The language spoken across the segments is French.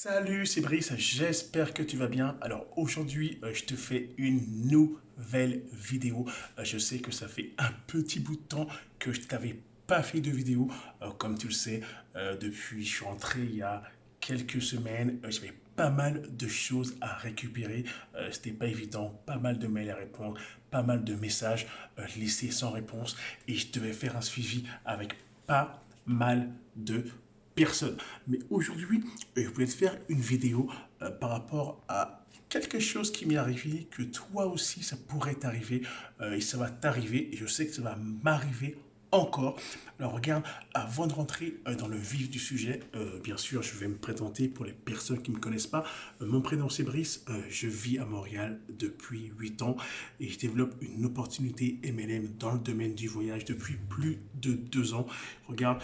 Salut, c'est Brice, j'espère que tu vas bien. Alors aujourd'hui, je te fais une nouvelle vidéo. Je sais que ça fait un petit bout de temps que je t'avais pas fait de vidéo. Comme tu le sais, depuis je suis rentré il y a quelques semaines, j'avais pas mal de choses à récupérer. C'était pas évident, pas mal de mails à répondre, pas mal de messages laissés sans réponse et je devais faire un suivi avec pas mal de personne. Mais aujourd'hui, je voulais te faire une vidéo par rapport à quelque chose qui m'est arrivé, que toi aussi ça pourrait t'arriver, et ça va t'arriver, et je sais que ça va m'arriver encore. Alors regarde, avant de rentrer dans le vif du sujet, bien sûr je vais me présenter pour les personnes qui ne me connaissent pas. Mon prénom c'est Brice, je vis à Montréal depuis 8 ans et je développe une opportunité MLM dans le domaine du voyage depuis plus de 2 ans. Regarde,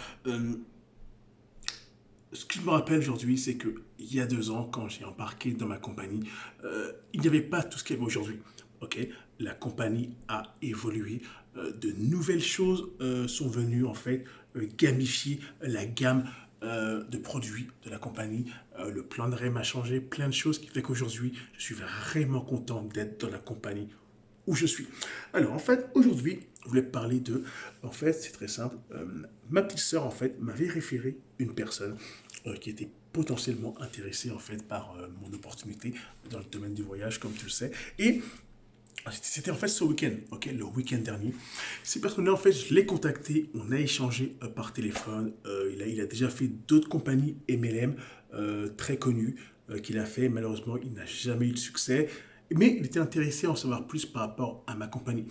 ce que je me rappelle aujourd'hui, c'est que il y a 2 ans, quand j'ai embarqué dans ma compagnie, il n'y avait pas tout ce qu'il y avait aujourd'hui. Ok, la compagnie a évolué, de nouvelles choses sont venues en fait gamifier la gamme de produits de la compagnie. Le plan de REM a changé, plein de choses qui fait qu'aujourd'hui, je suis vraiment content d'être dans la compagnie où je suis. Alors, en fait, aujourd'hui, je voulais parler de... En fait, c'est très simple. Ma petite sœur, en fait, m'avait référé une personne qui était potentiellement intéressée, en fait, par mon opportunité dans le domaine du voyage, comme tu le sais. Et c'était en fait ce week-end, ok, le week-end dernier. Ces personnes-là, en fait, je l'ai contacté, on a échangé par téléphone. Il a déjà fait d'autres compagnies MLM très connues qu'il a fait. Malheureusement, il n'a jamais eu de succès. Mais il était intéressé à en savoir plus par rapport à ma compagnie.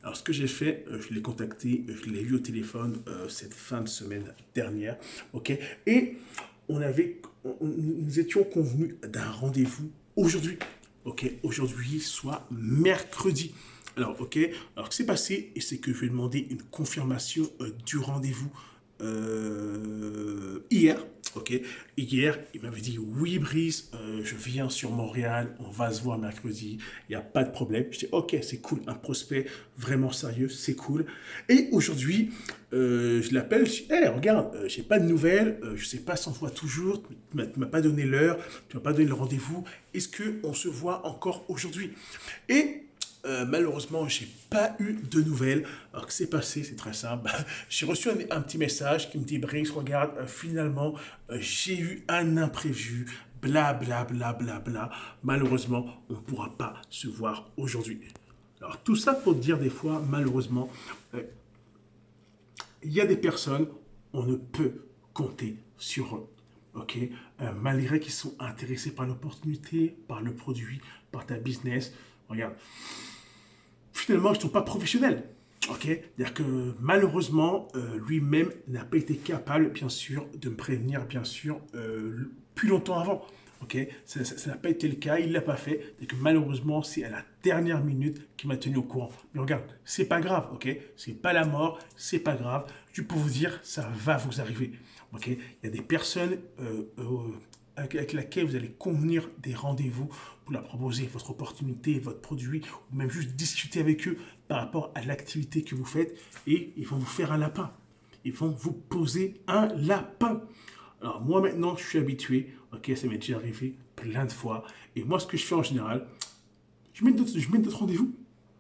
Alors, ce que j'ai fait, je l'ai contacté, je l'ai eu au téléphone cette fin de semaine dernière, ok. Et nous étions convenus d'un rendez-vous aujourd'hui. Ok, aujourd'hui, soit mercredi. Alors, ok, alors ce qui s'est passé, et c'est que je vais demander une confirmation du rendez-vous hier. Ok, hier, il m'avait dit oui, Brice, je viens sur Montréal, on va se voir mercredi, il n'y a pas de problème. Je dis ok, c'est cool, un prospect vraiment sérieux, c'est cool. Et aujourd'hui, je l'appelle, je dis hey, regarde, j'ai pas de nouvelles, je sais pas si on se voit toujours, tu m'as pas donné l'heure, tu m'as pas donné le rendez-vous, est-ce qu'on se voit encore aujourd'hui? Et malheureusement, j'ai pas eu de nouvelles. Alors, que c'est passé? C'est très simple. J'ai reçu un petit message qui me dit Brice, regarde, finalement, j'ai eu un imprévu. Bla bla bla bla bla. Malheureusement, on ne pourra pas se voir aujourd'hui. Alors, tout ça pour dire des fois, malheureusement, euh, il y a des personnes, on ne peut compter sur eux. Ok, malgré qu'ils sont intéressés par l'opportunité, par le produit, par ta business. Regarde, finalement, ils ne sont pas professionnels. Ok, c'est-à-dire que malheureusement, lui-même n'a pas été capable, bien sûr, de me prévenir, bien sûr, plus longtemps avant. Ok, ça n'a pas été le cas, il ne l'a pas fait. Et que malheureusement, c'est à la dernière minute qu'il m'a tenu au courant. Mais regarde, c'est pas grave, ok, c'est pas la mort, c'est pas grave. Je peux vous dire, ça va vous arriver. Ok, il y a des personnes avec laquelle vous allez convenir des rendez-vous pour leur proposer votre opportunité, votre produit, ou même juste discuter avec eux par rapport à l'activité que vous faites, et ils vont vous faire un lapin. Ils vont vous poser un lapin. Alors moi maintenant, je suis habitué, ok, ça m'est déjà arrivé plein de fois, et moi ce que je fais en général, je mets d'autres rendez-vous.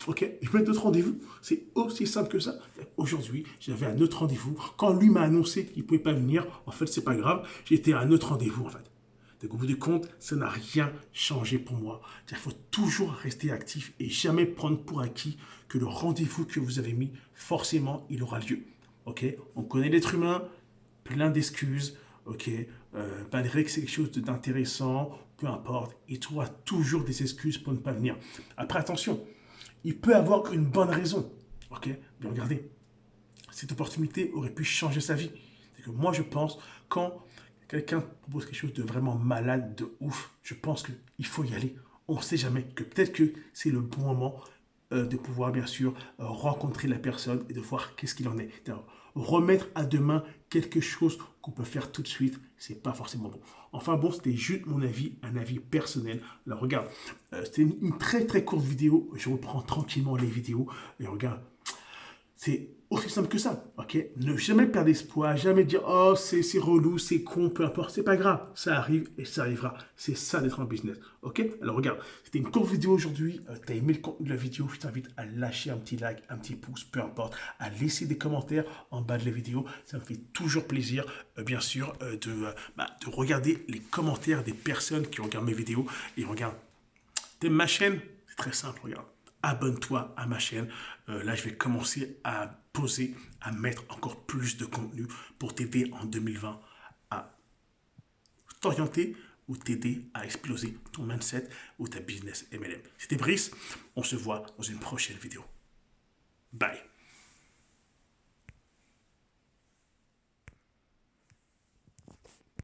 Ok, je mets d'autres rendez-vous. C'est aussi simple que ça. Aujourd'hui, j'avais un autre rendez-vous. Quand lui m'a annoncé qu'il ne pouvait pas venir, en fait, c'est pas grave. J'étais à un autre rendez-vous, en fait. Donc, au bout du compte, ça n'a rien changé pour moi. Il faut toujours rester actif et jamais prendre pour acquis que le rendez-vous que vous avez mis, forcément, il aura lieu. Ok, on connaît l'être humain, plein d'excuses. Ok, malgré que c'est quelque chose d'intéressant, peu importe, il trouvera toujours des excuses pour ne pas venir. Après, attention, il peut avoir une bonne raison. Ok, mais regardez, cette opportunité aurait pu changer sa vie. C'est que moi, je pense, quand quelqu'un propose quelque chose de vraiment malade, de ouf, je pense qu'il faut y aller. On ne sait jamais, que peut-être que c'est le bon moment de pouvoir, bien sûr, rencontrer la personne et de voir qu'est-ce qu'il en est. Remettre à demain quelque chose qu'on peut faire tout de suite, c'est pas forcément bon. Enfin bon, c'était juste mon avis, un avis personnel. Alors regarde, c'était une très très courte vidéo. Je reprends tranquillement les vidéos. Et regarde, c'est Aussi simple que ça, ok? Ne jamais perdre espoir, jamais dire oh c'est relou, c'est con, peu importe, c'est pas grave, ça arrive et ça arrivera. C'est ça d'être en business, ok? Alors regarde, c'était une courte vidéo aujourd'hui. T'as aimé le contenu de la vidéo, je t'invite à lâcher un petit like, un petit pouce, peu importe, à laisser des commentaires en bas de la vidéo. Ça me fait toujours plaisir, bien sûr, de regarder les commentaires des personnes qui regardent mes vidéos et regarde. T'aimes ma chaîne? C'est très simple, regarde. Abonne-toi à ma chaîne. Là, je vais commencer à poser, à mettre encore plus de contenu pour t'aider en 2020 à t'orienter ou t'aider à exploser ton mindset ou ta business MLM. C'était Brice. On se voit dans une prochaine vidéo. Bye.